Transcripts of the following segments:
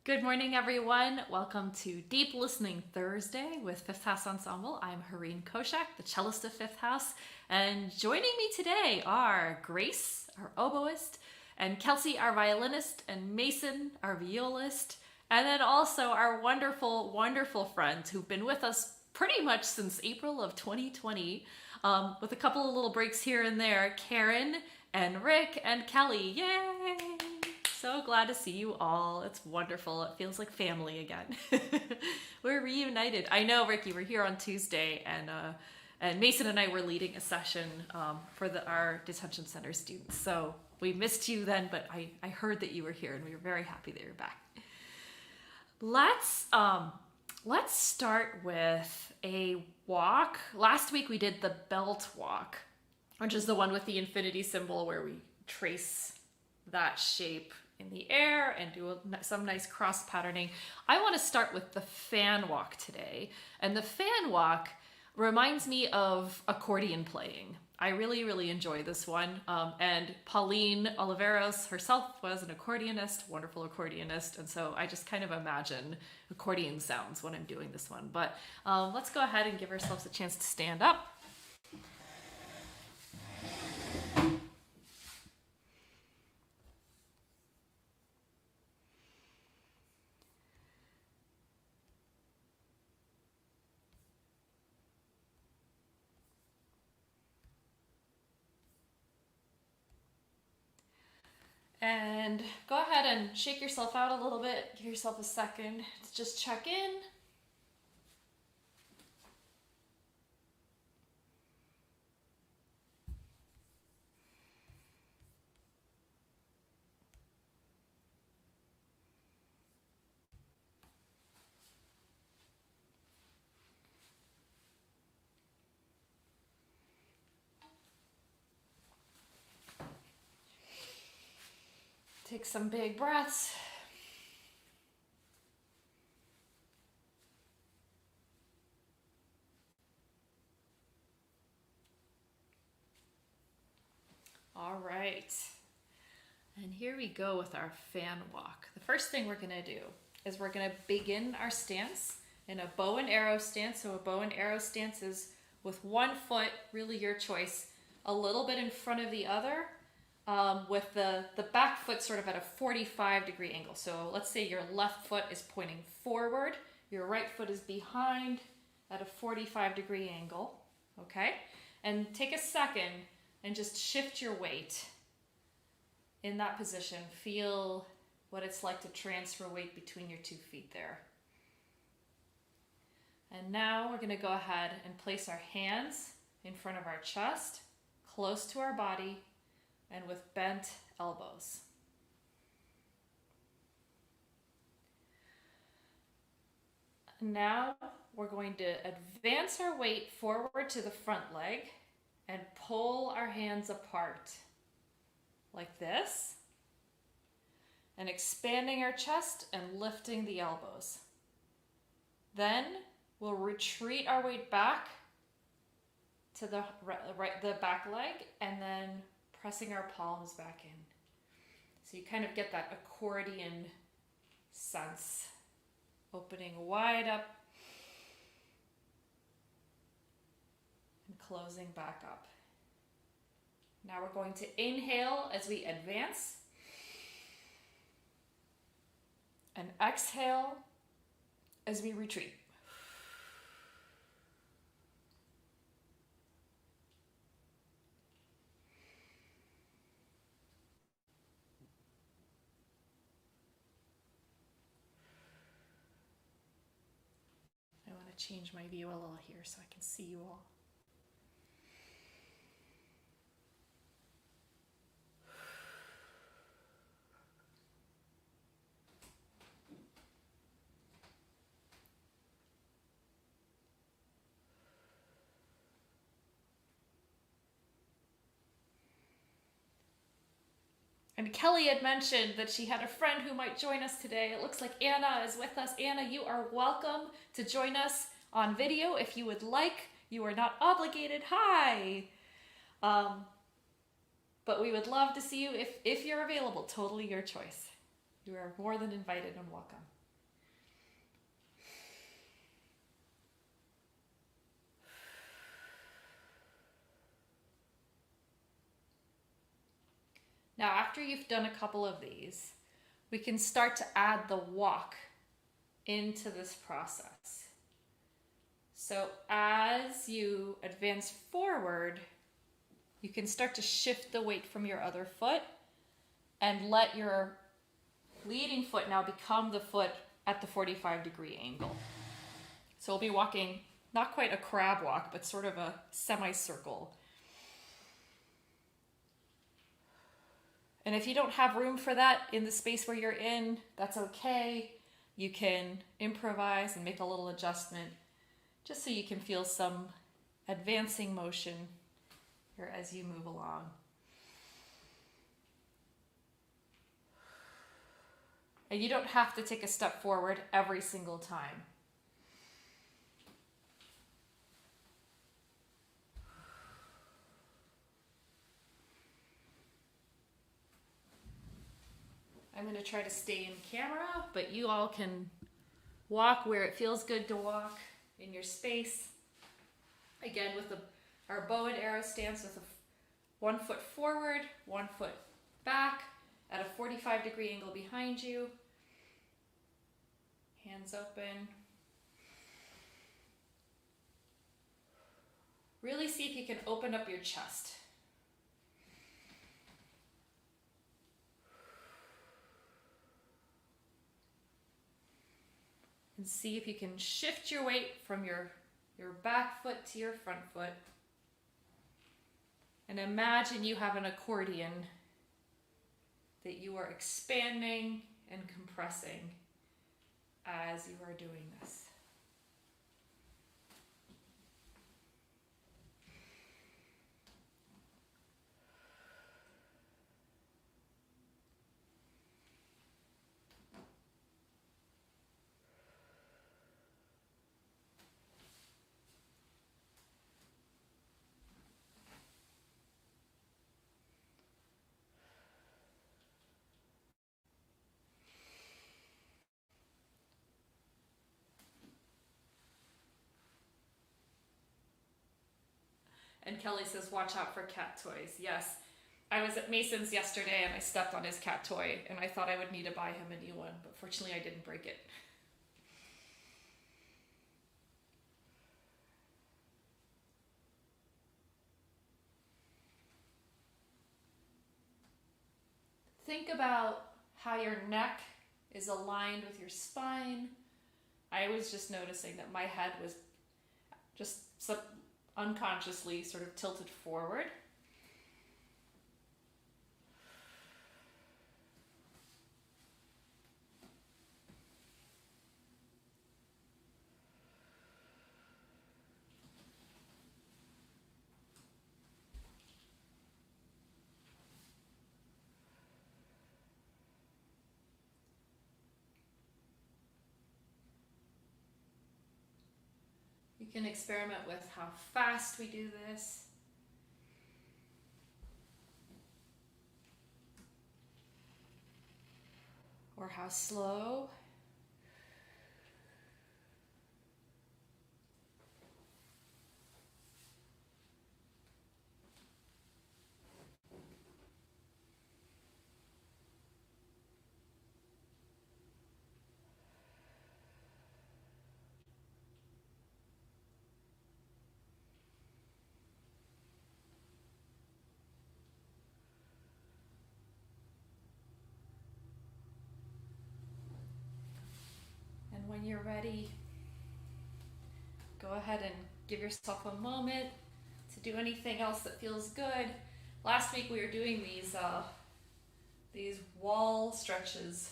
Good morning, everyone. Welcome to Deep Listening Thursday with Fifth House Ensemble. I'm Hareen Koshak, the cellist of Fifth House, and joining me today are Grace, our oboist, and Kelsey, our violinist, and Mason, our violist, and then also our wonderful, wonderful friends who've been with us pretty much since April of 2020, with a couple of little breaks here and there, Karen and Rick and Kelly. Yay! So glad to see you all. It's wonderful. It feels like family again. We're reunited. I know, Rick, you were here on Tuesday, and Mason and I were leading a session for our detention center students. So we missed you then, but I heard that you were here, and we were very happy that you're back. Let's start with a walk. Last week we did the belt walk, which is the one with the infinity symbol where we trace that shape in the air and do some nice cross patterning. I want to start with the fan walk today. And the fan walk reminds me of accordion playing. I really, really enjoy this one. And Pauline Oliveros herself was an accordionist, wonderful accordionist. And so I just kind of imagine accordion sounds when I'm doing this one. But let's go ahead and give ourselves a chance to stand up. And go ahead and shake yourself out a little bit. Give yourself a second to just check in. Take some big breaths. All right. And here we go with our fan walk. The first thing we're going to do is we're going to begin our stance in a bow and arrow stance. So a bow and arrow stance is with one foot, really your choice, a little bit in front of the other, with the back foot sort of at a 45-degree angle. So let's say your left foot is pointing forward, your right foot is behind at a 45-degree angle, okay? And take a second and just shift your weight in that position. Feel what it's like to transfer weight between your 2 feet there. And now we're gonna go ahead and place our hands in front of our chest, close to our body, and with bent elbows. Now we're going to advance our weight forward to the front leg and pull our hands apart like this, and expanding our chest and lifting the elbows. Then we'll retreat our weight back to the back leg, and then pressing our palms back in. So you kind of get that accordion sense, opening wide up and closing back up. Now we're going to inhale as we advance and exhale as we retreat. Change my view a little here so I can see you all. And Kelly had mentioned that she had a friend who might join us today. It looks like Anna is with us. Anna, you are welcome to join us on video if you would like. You are not obligated. Hi! But we would love to see you if you're available. Totally your choice. You are more than invited and welcome. Now, after you've done a couple of these, we can start to add the walk into this process. So as you advance forward, you can start to shift the weight from your other foot and let your leading foot now become the foot at the 45-degree angle. So we'll be walking not quite a crab walk, but sort of a semicircle. And if you don't have room for that in the space where you're in, that's okay. You can improvise and make a little adjustment just so you can feel some advancing motion here as you move along. And you don't have to take a step forward every single time. I'm going to try to stay in camera, but you all can walk where it feels good to walk in your space. Again, with our bow and arrow stance with 1 foot forward, 1 foot back at a 45-degree angle behind you. Hands open. Really see if you can open up your chest. And see if you can shift your weight from your back foot to your front foot. And imagine you have an accordion that you are expanding and compressing as you are doing this. And Kelly says, watch out for cat toys. Yes, I was at Mason's yesterday and I stepped on his cat toy and I thought I would need to buy him a new one, but fortunately I didn't break it. Think about how your neck is aligned with your spine. I was just noticing that my head was just unconsciously sort of tilted forward. You can experiment with how fast we do this. Or how slow. When you're ready, go ahead and give yourself a moment to do anything else that feels good. Last week we were doing these wall stretches,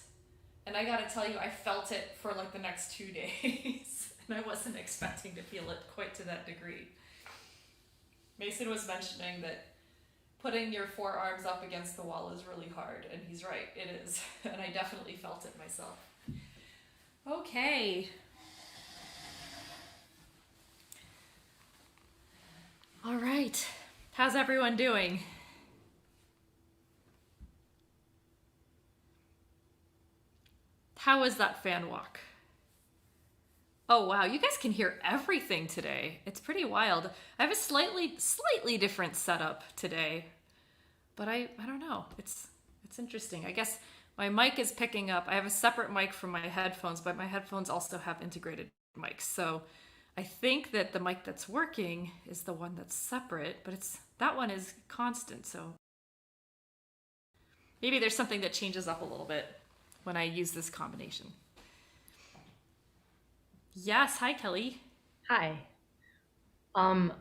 and I gotta tell you, I felt it for like the next 2 days, and I wasn't expecting to feel it quite to that degree. Mason was mentioning that putting your forearms up against the wall is really hard, and he's right, it is, and I definitely felt it myself. Okay. All right. How's everyone doing? How was that fan walk? Oh wow, you guys can hear everything today. It's pretty wild. I have a slightly different setup today, but I don't know. That's interesting. I guess my mic is picking up. I have a separate mic from my headphones, but my headphones also have integrated mics. So I think that the mic that's working is the one that's separate, but that one is constant. So maybe there's something that changes up a little bit when I use this combination. Yes, hi Kelly. Hi.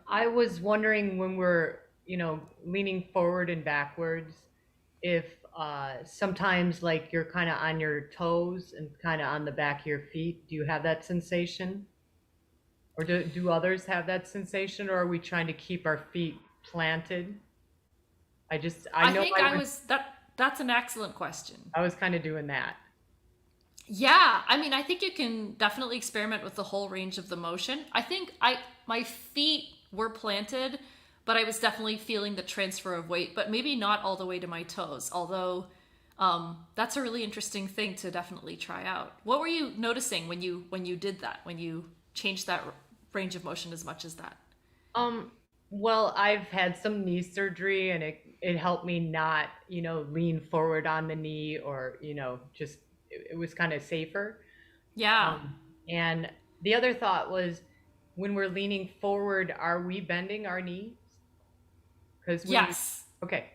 I was wondering when we're, leaning forward and backwards, if sometimes like you're kind of on your toes and kind of on the back of your feet. Do you have that sensation? Or do others have that sensation? Or are we trying to keep our feet planted? I I know think I was that's an excellent question. I was kind of doing that. Yeah, I mean, I think you can definitely experiment with the whole range of the motion. I think my feet were planted, but I was definitely feeling the transfer of weight, but maybe not all the way to my toes. Although that's a really interesting thing to definitely try out. What were you noticing when you did that? When you changed that range of motion as much as that? Um, well, I've had some knee surgery and it helped me not, lean forward on the knee or, just it was kind of safer. Yeah. Um, and the other thought was when we're leaning forward, are we bending our knees? Because Yes. okay,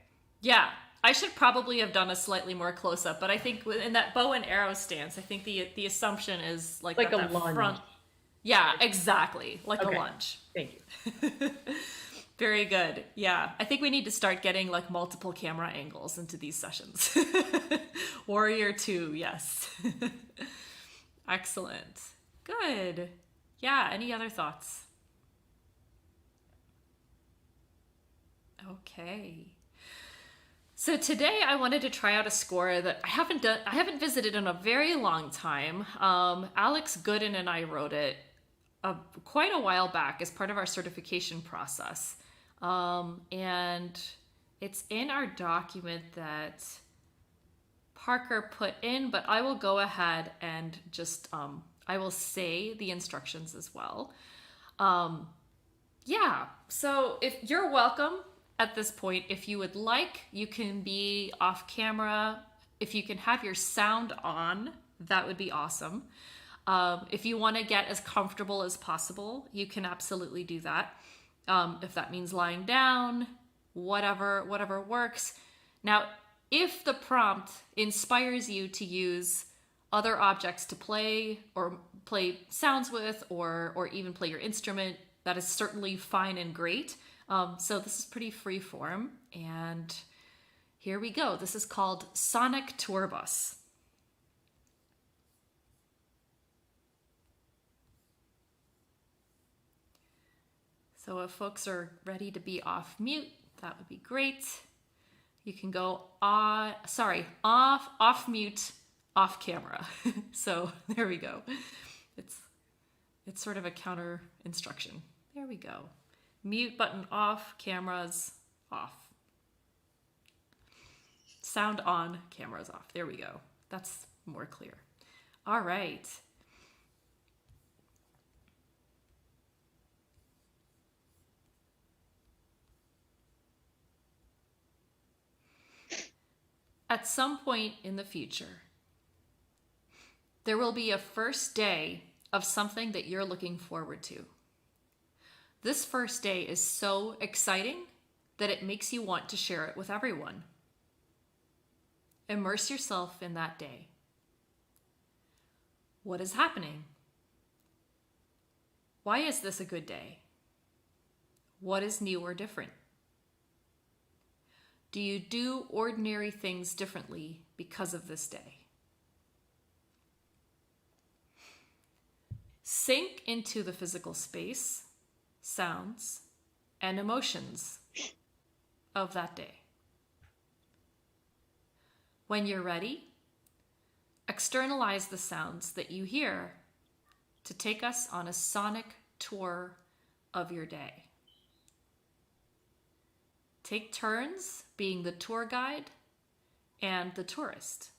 Yeah, I should probably have done a slightly more close up, but I think in that bow and arrow stance, I think the assumption is like like a that lunge. front. Yeah, exactly, like a Okay, lunge. thank you. Very good. Yeah, I think we need to start getting like multiple camera angles into these sessions. Warrior 2, yes. Excellent. Good. Yeah, any other thoughts? Okay. So today I wanted to try out a score that I haven't visited in a very long time. Alex Gooden and I wrote it quite a while back as part of our certification process. And it's in our document that Parker put in, but I will go ahead and just I will say the instructions as well. Um, yeah. So if you're welcome at this point, if you would like, you can be off camera. If you can have your sound on, that would be awesome. If you want to get as comfortable as possible, you can absolutely do that. If that means lying down, whatever works. Now, if the prompt inspires you to use other objects to play or play sounds with or even play your instrument, that is certainly fine and great. So this is pretty free form. And here we go. This is called Sonic Tour Bus. So if folks are ready to be off mute, that would be great. You can go off mute, off camera. So there we go. It's sort of a counter instruction. There we go. Mute button off, cameras off. Sound on, cameras off. There we go. That's more clear. All right. At some point in the future, there will be a first day of something that you're looking forward to. This first day is so exciting that it makes you want to share it with everyone. Immerse yourself in that day. What is happening? Why is this a good day? What is new or different? Do you do ordinary things differently because of this day? Sink into the physical space, sounds, and emotions of that day. When you're ready, externalize the sounds that you hear to take us on a sonic tour of your day. Take turns being the tour guide and the tourist.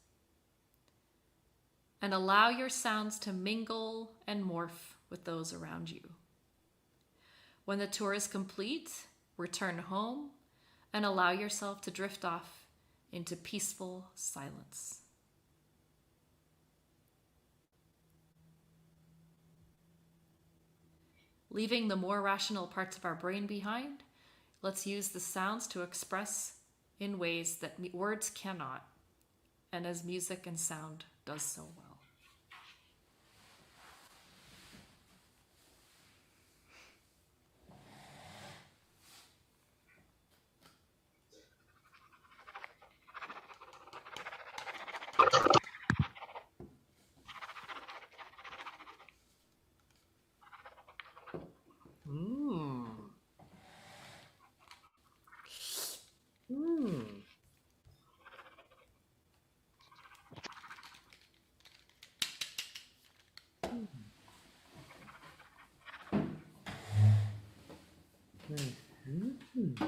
And allow your sounds to mingle and morph with those around you. When the tour is complete, return home and allow yourself to drift off into peaceful silence. Leaving the more rational parts of our brain behind, let's use the sounds to express in ways that words cannot, and as music and sound does so well. Mm. Mm. Mm.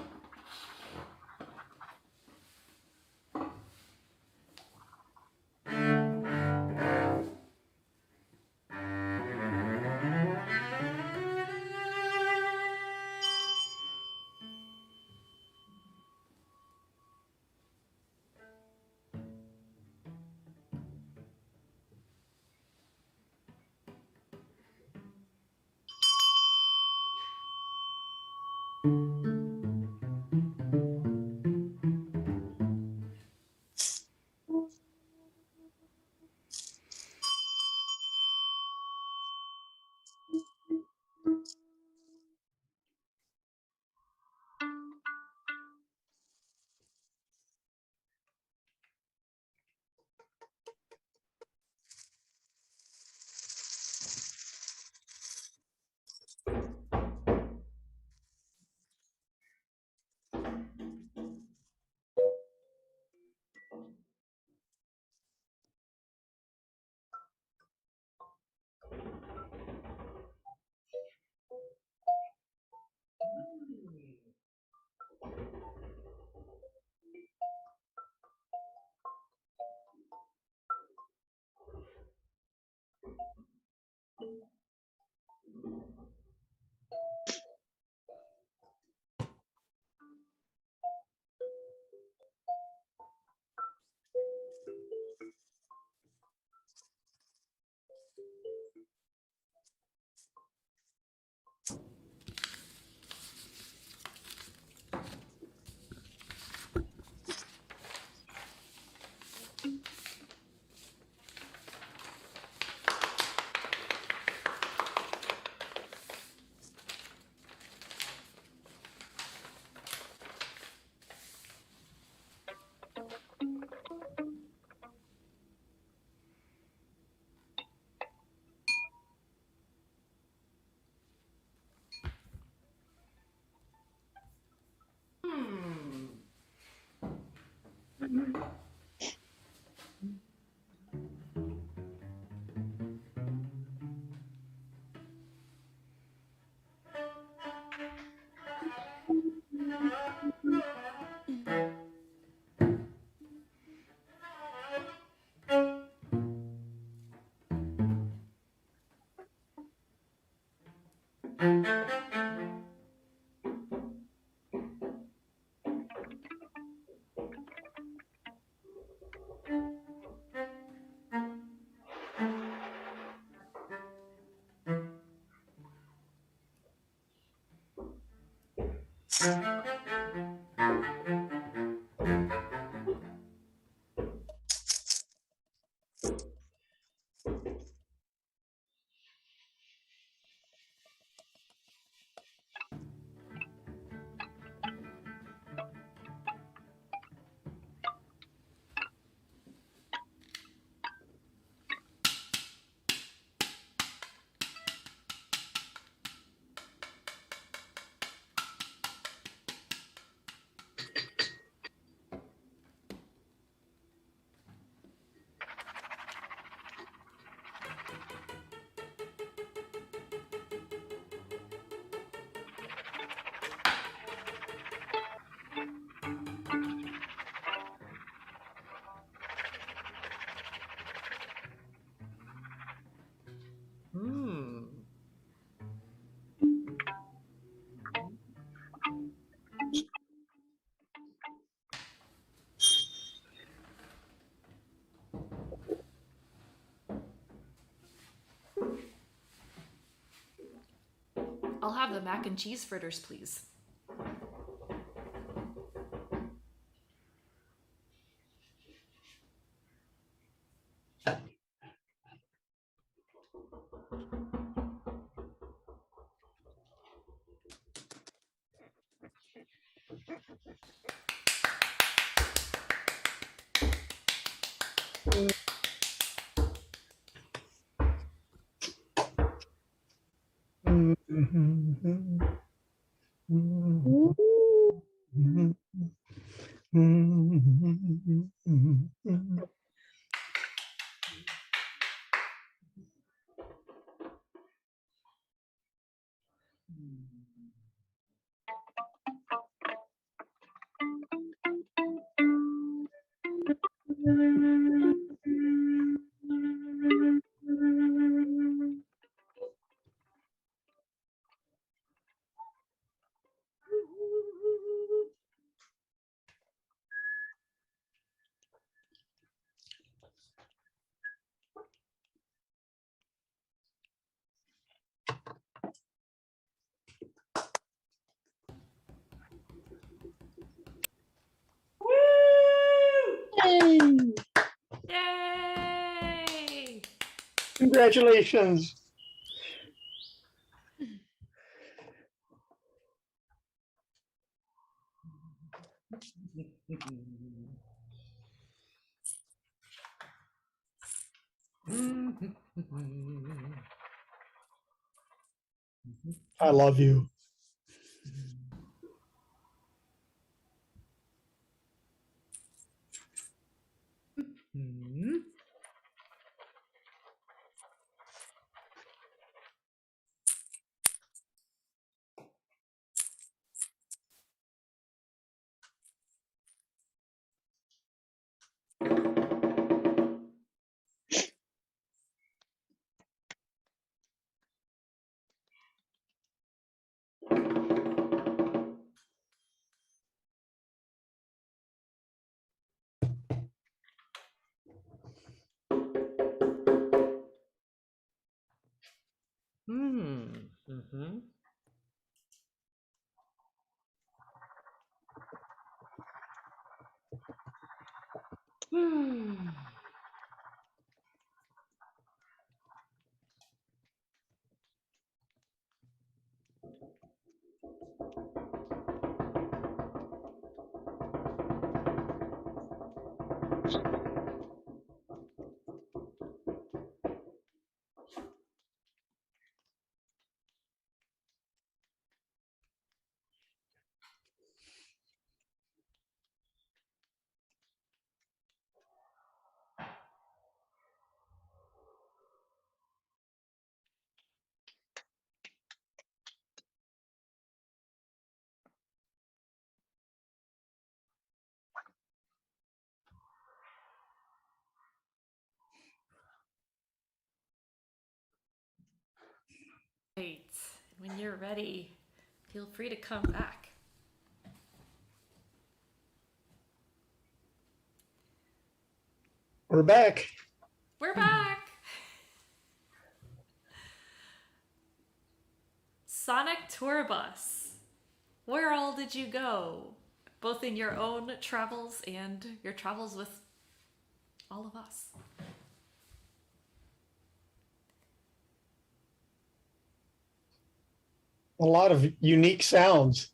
I'll have the mac and cheese fritters, please. Yay! Yay! Congratulations. I love you. Great. When you're ready, feel free to come back. We're back. We're back! Sonic Tour Bus. Where all did you go? Both in your own travels and your travels with all of us. A lot of unique sounds.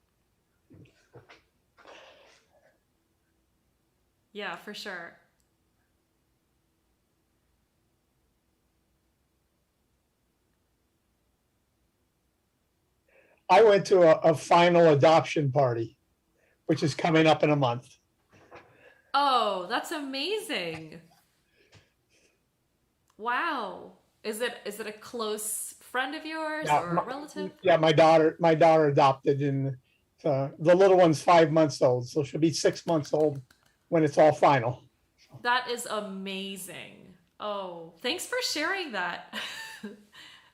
Yeah, for sure. I went to a final adoption party, which is coming up in a month. Oh, that's amazing. Wow. Is it a close friend of yours Yeah, or a relative? yeah, my daughter adopted, and the little one's 5 months old, so she'll be 6 months old when it's all final. That is amazing. Oh, thanks for sharing that.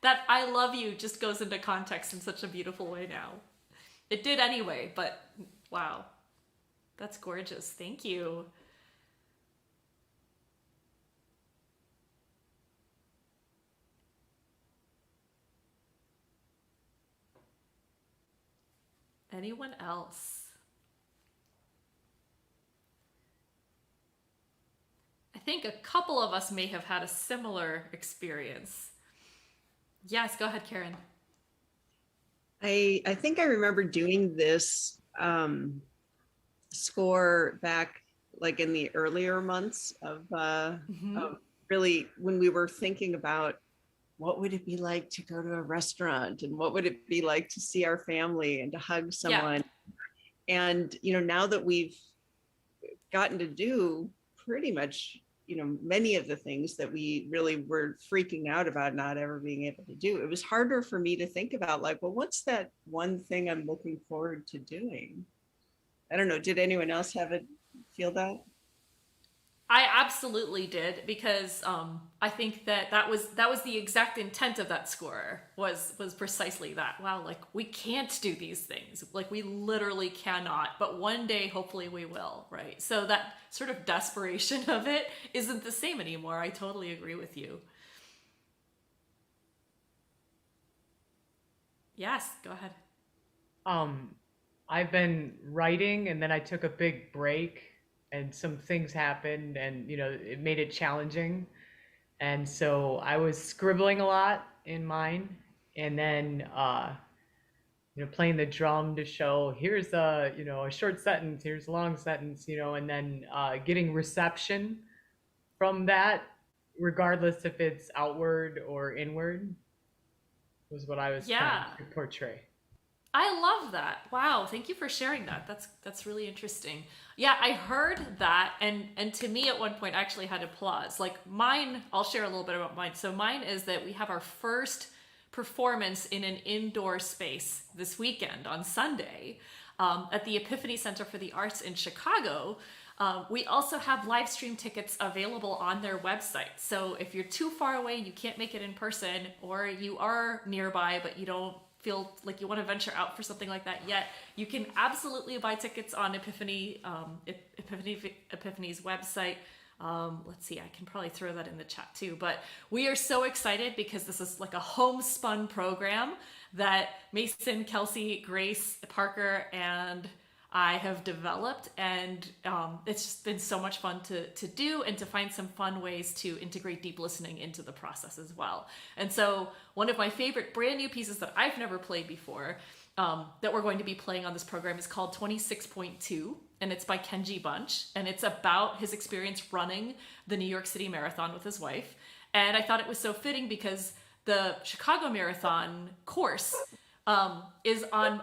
That I love you just goes into context in such a beautiful way now. It did anyway, but wow. That's gorgeous. Thank you. Anyone else? I think a couple of us may have had a similar experience. Yes, go ahead, Karen. I think I remember doing this score back like in the earlier months of really when we were thinking about what would it be like to go to a restaurant and what would it be like to see our family and to hug someone. Yeah. And, you know, now that we've gotten to do pretty much, you know, many of the things that we really were freaking out about not ever being able to do, it was harder for me to think about like, well, what's that one thing I'm looking forward to doing? I don't know. Did anyone else feel that? I absolutely did, because I think that was the exact intent of that score was precisely that. Wow, like we can't do these things, like we literally cannot, but one day hopefully we will, right? So that sort of desperation of it isn't the same anymore. I totally agree with you. Yes, go ahead. I've been writing, and then I took a big break, and some things happened, and you know, it made it challenging. And so I was scribbling a lot in mine, and then you know, playing the drum to show here's a, you know, a short sentence, here's a long sentence, you know, and then getting reception from that, regardless if it's outward or inward, was what I was trying to portray. I love that. Wow, thank you for sharing that. That's really interesting. Yeah, I heard that, and to me at one point I actually had applause. Like mine, I'll share a little bit about mine. So mine is that we have our first performance in an indoor space this weekend on Sunday at the Epiphany Center for the Arts in Chicago. We also have live stream tickets available on their website. So if you're too far away, you can't make it in person, or you are nearby but you don't feel like you want to venture out for something like that yet, you can absolutely buy tickets on Epiphany's website. Let's see, I can probably throw that in the chat too, but we are so excited because this is like a homespun program that Mason, Kelsey, Grace, Parker, and I have developed, and it's just been so much fun to do and to find some fun ways to integrate deep listening into the process as well. And so one of my favorite brand new pieces that I've never played before that we're going to be playing on this program is called 26.2, and it's by Kenji Bunch, and it's about his experience running the New York City Marathon with his wife. And I thought it was so fitting because the Chicago Marathon course is on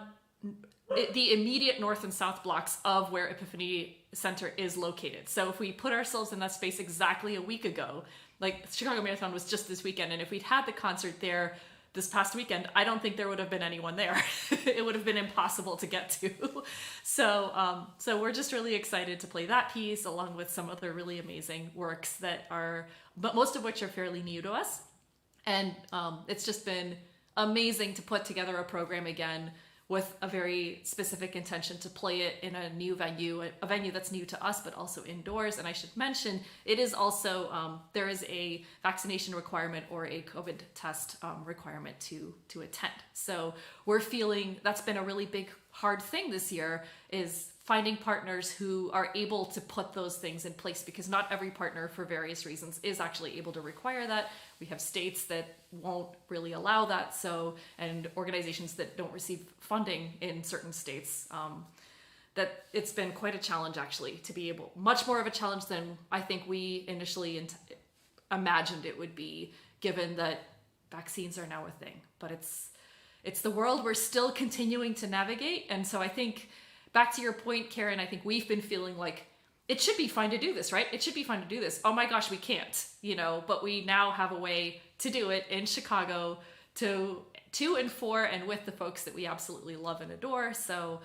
the immediate north and south blocks of where Epiphany Center is located. So if we put ourselves in that space exactly a week ago, like Chicago Marathon was just this weekend, and if we'd had the concert there this past weekend, I don't think there would have been anyone there. It would have been impossible to get to. So we're just really excited to play that piece along with some other really amazing works that are, but most of which are fairly new to us. And it's just been amazing to put together a program again with a very specific intention to play it in a new venue, a venue that's new to us, but also indoors. And I should mention, it is also, there is a vaccination requirement or a COVID test requirement to attend. So we're feeling that's been a really big, hard thing this year, is finding partners who are able to put those things in place, because not every partner for various reasons is actually able to require that. We have states that won't really allow that, so, and organizations that don't receive funding in certain states, that it's been quite a challenge actually to be able, much more of a challenge than I think we initially imagined it would be, given that vaccines are now a thing. But it's the world we're still continuing to navigate. And so I think, back to your point, Karen, I think we've been feeling like it should be fine to do this, right? It should be fine to do this. Oh my gosh, we can't, you know, but we now have a way to do it in Chicago to and for and with the folks that we absolutely love and adore. So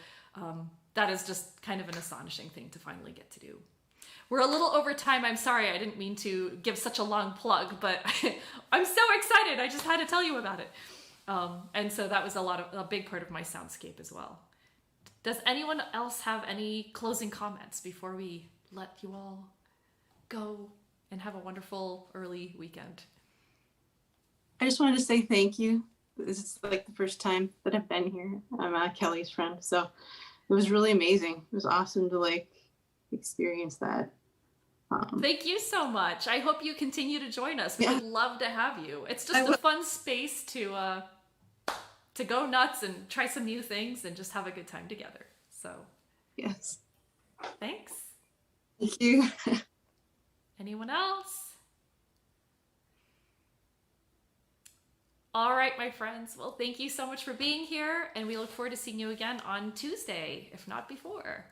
that is just kind of an astonishing thing to finally get to do. We're a little over time. I'm sorry, I didn't mean to give such a long plug, but I'm so excited. I just had to tell you about it. And so that was a big part of my soundscape as well. Does anyone else have any closing comments before we let you all go and have a wonderful early weekend? I just wanted to say thank you This is like the first time that I've been here. I'm Kelly's friend, so it was really amazing. It was awesome to like experience that. Thank you so much. I hope you continue to join us. We Yeah. would love to have you. It's just a fun space to go nuts and try some new things and just have a good time together. So Yes. thanks. Thank you. Anyone else? All right, my friends. Well, thank you so much for being here, and we look forward to seeing you again on Tuesday, if not before.